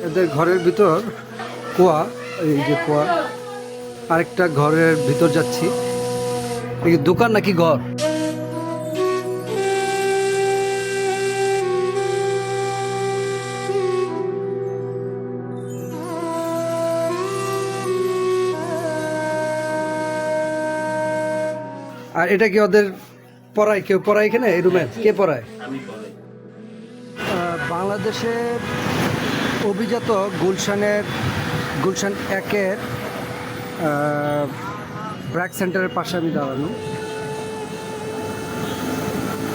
এদের ঘরের ভিতর কুয়া, এই যে কুয়া, আরেকটা ঘরের ভিতর যাচ্ছি। এই দোকান নাকি ঘর? আর এটা কি ওদের পড়ায়? কেউ পড়ায় এখানে এই রুমে? কে পড়ায়? বাংলাদেশের অভিজাত গুলশান একের ব্র্যাক সেন্টারের পাশে আমি দাঁড়ানো।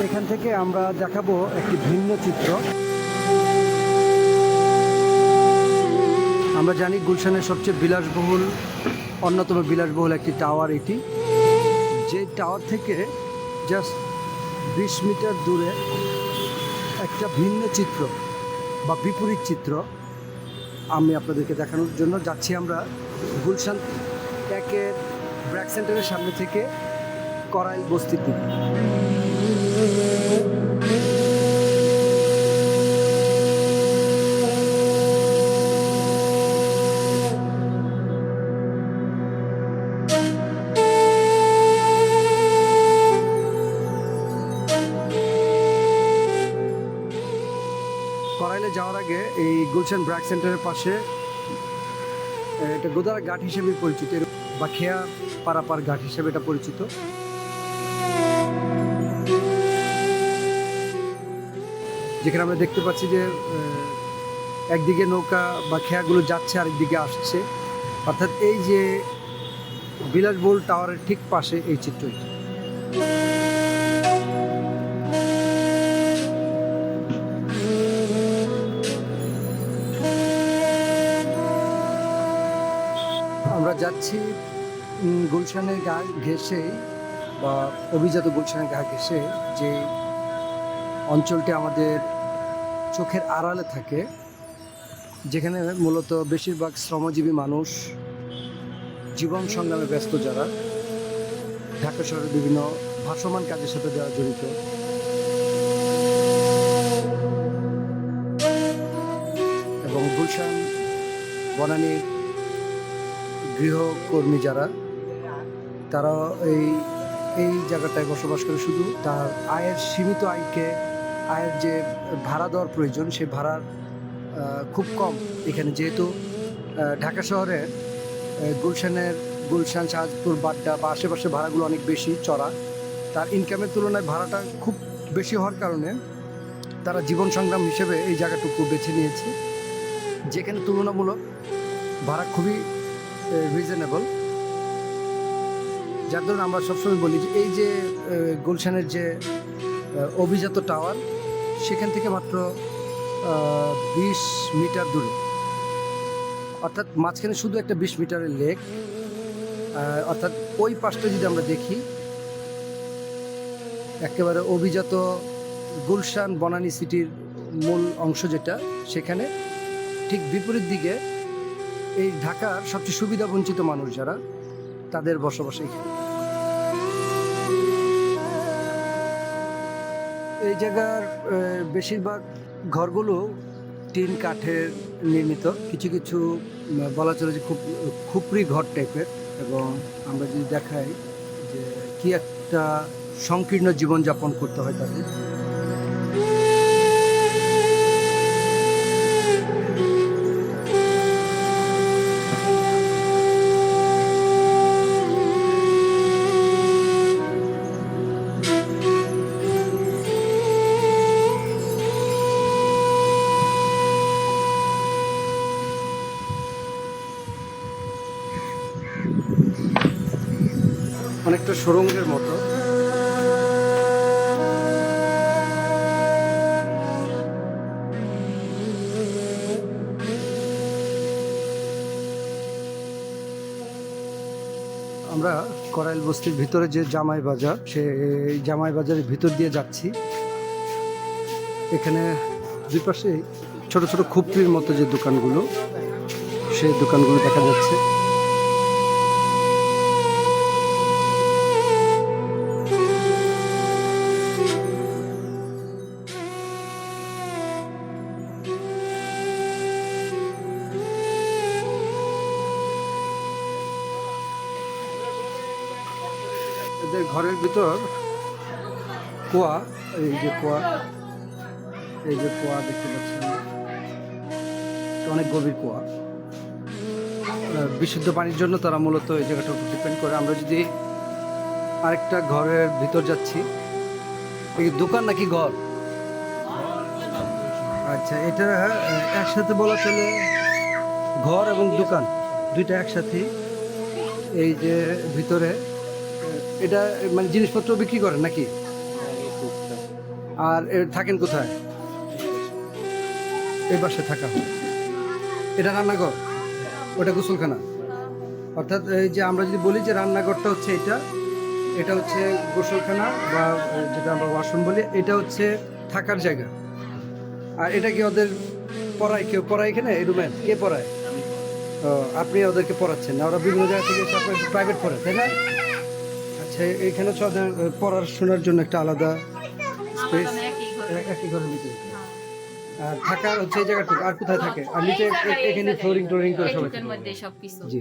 এখান থেকে আমরা দেখাবো একটি ভিন্ন চিত্র। আমরা জানি গুলশানের সবচেয়ে অন্যতম বিলাসবহুল একটি টাওয়ার এটি। যে টাওয়ার থেকে জাস্ট 20 মিটার দূরে একটা ভিন্ন চিত্র বা বিপরীত চিত্র আমি আপনাদেরকে দেখানোর জন্য যাচ্ছি। আমরা গুলশান একের ব্র্যাক সেন্টারের সামনে থেকে করাইল বস্তির দিকে। করাইলে যাওয়ার আগে এই গুলশান ব্র্যাক সেন্টারের পাশে এটা গোদারা ঘাট হিসেবে পরিচিত, বা খেয়া পারাপার ঘাট হিসেবে এটা পরিচিত। যেখানে আমরা দেখতে পাচ্ছি যে একদিকে নৌকা বা খেয়াগুলো যাচ্ছে, আরেকদিকে আসছে। অর্থাৎ এই যে বিলাসবহুল টাওয়ারের ঠিক পাশে এই চিত্রটি। আমরা যাচ্ছি গুলশানের গা ঘেঁষে বা অভিজাত গুলশানের গা ঘেঁষে যে অঞ্চলটি আমাদের চোখের আড়ালে থাকে, যেখানে মূলত বেশিরভাগ শ্রমজীবী মানুষ, জীবন সংগ্রামে ব্যস্ত যারা, ঢাকা শহরের বিভিন্ন ভাসমান কাজের সাথে যারা জড়িত, এবং গুলশান বনানীর গৃহকর্মী যারা, তারা এই জায়গাটায় বসবাস করে। শুধু তার সীমিত আয়ের যে ভাড়া দেওয়ার প্রয়োজন, সে ভাড়ার খুব কম এখানে। যেহেতু ঢাকা শহরের গুলশান, শাহজাদপুর, বাড্ডা বা আশেপাশে ভাড়াগুলো অনেক বেশি চড়া, তার ইনকামের তুলনায় ভাড়াটা খুব বেশি হওয়ার কারণে তারা জীবন সংগ্রাম হিসেবে এই জায়গাটুকু বেছে নিয়েছে, যেখানে তুলনামূলক ভাড়া খুবই রিজনেবল। যার ধরুন আমরা সবসময় বলি যে এই যে গুলশানের যে অভিজাত টাওয়ার, সেখান থেকে মাত্র 20 মিটার দূরে, অর্থাৎ মাঝখানে শুধু একটা 20 মিটারের লেক। অর্থাৎ ওই পাশটা যদি আমরা দেখি, একেবারে অভিজাত গুলশান বনানী সিটির মূল অংশ যেটা, সেখানে ঠিক বিপরীত দিকে এই ঢাকার সবচেয়ে সুবিধা বঞ্চিত মানুষ যারা, তাদের বসবাস এখানে। এই জায়গার বেশিরভাগ ঘরগুলো টিন কাঠের নির্মিত, কিছু কিছু বলা চলে যে খুব খুপড়ি ঘর টাইপের। এবং আমরা যদি দেখাই যে কি একটা সংকীর্ণ জীবনযাপন করতে হয় তাদের। অনেকটা সুড়ঙ্গের মতো। আমরা করাইল বস্তির ভিতরে যে জামাই বাজার, সেই জামাই বাজারের ভিতর দিয়ে যাচ্ছি। এখানে দুই পাশে ছোট ছোট খুপড়ির মতো যে দোকানগুলো, সেই দোকানগুলো দেখা যাচ্ছে। এদের ঘরের ভিতর কুয়া, এই যে কুয়া, এই যে কুয়া দেখতে পাচ্ছেন, অনেক গভীর কুয়া। বিশুদ্ধ পানির জন্য তারা মূলত এই জায়গাটার উপর ডিপেন্ড করে। আমরা যদি আরেকটা ঘরের ভিতর যাচ্ছি, এই দোকান নাকি ঘর? আচ্ছা, এটা একসাথে বলা চলে, ঘর এবং দোকান দুইটা একসাথে। এই যে ভিতরে এটা মানে জিনিসপত্র বিক্রি করেন নাকি? আর থাকেন কোথায়? এই পাশে থাকা হয়। এটা রান্নাঘর, ওটা গোসলখানা। অর্থাৎ এই যে আমরা যদি বলি যে রান্নাঘরটা হচ্ছে এটা, এটা হচ্ছে গোসলখানা বা যেটা আমরা ওয়াশরুম বলি, এটা হচ্ছে থাকার জায়গা। আর এটা কি ওদের পড়ায়? কেউ পড়ায় এখানে এই রুমে? কে পড়ায়? ও, আপনি ওদেরকে পড়াচ্ছেন না? ওরা বিভিন্ন জায়গা থেকে এসে আপনার প্রাইভেট পড়ে, তাই না? আচ্ছা, এখানে হচ্ছে ওদের পড়াশোনার জন্য একটা আলাদা স্পেস, একই ঘরের ভিতরে। আর থাকার হচ্ছে এই জায়গাটুকু। আর কোথায় থাকে? আর নিচে এখানে ফ্লোরিং টোরিং করে সবাই থাকে। মধ্যে সবকিছু। জি।